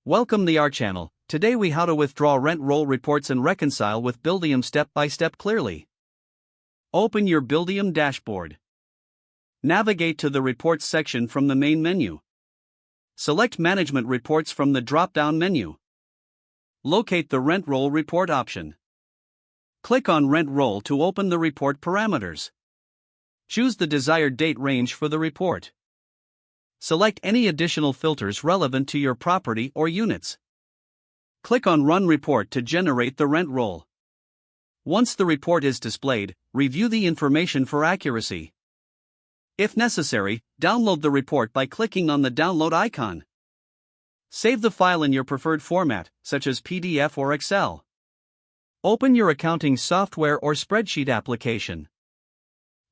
Welcome to our channel. Today we how to withdraw rent roll reports and reconcile with Buildium step by step clearly. Open your Buildium dashboard. Navigate to the Reports section from the main menu. Select Management Reports from the drop-down menu. Locate the Rent Roll Report option. Click on Rent Roll to open the report parameters. Choose the desired date range for the report. Select any additional filters relevant to your property or units. Click on Run Report to generate the rent roll. Once the report is displayed, review the information for accuracy. If necessary, download the report by clicking on the download icon. Save the file in your preferred format, such as PDF or Excel. Open your accounting software or spreadsheet application.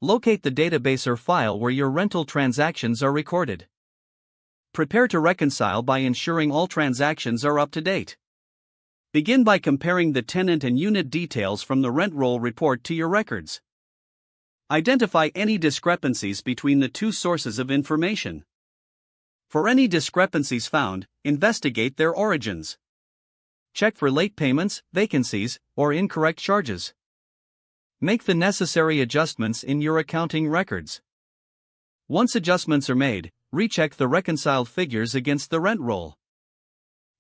Locate the database or file where your rental transactions are recorded. Prepare to reconcile by ensuring all transactions are up to date. Begin by comparing the tenant and unit details from the rent roll report to your records. Identify any discrepancies between the two sources of information. For any discrepancies found, investigate their origins. Check for late payments, vacancies, or incorrect charges. Make the necessary adjustments in your accounting records. Once adjustments are made, recheck the reconciled figures against the rent roll.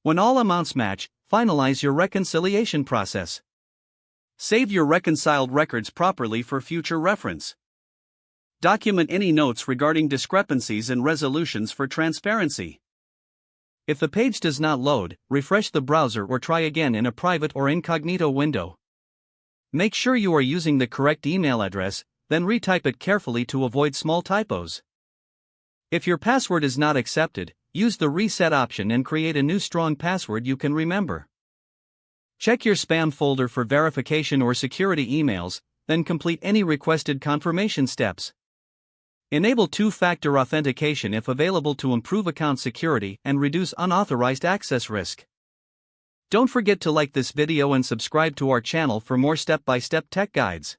When all amounts match, finalize your reconciliation process. Save your reconciled records properly for future reference. Document any notes regarding discrepancies and resolutions for transparency. If the page does not load, refresh the browser or try again in a private or incognito window. Make sure you are using the correct email address, then retype it carefully to avoid small typos. If your password is not accepted, use the reset option and create a new strong password you can remember. Check your spam folder for verification or security emails, then complete any requested confirmation steps. Enable two-factor authentication if available to improve account security and reduce unauthorized access risk. Don't forget to like this video and subscribe to our channel for more step-by-step tech guides.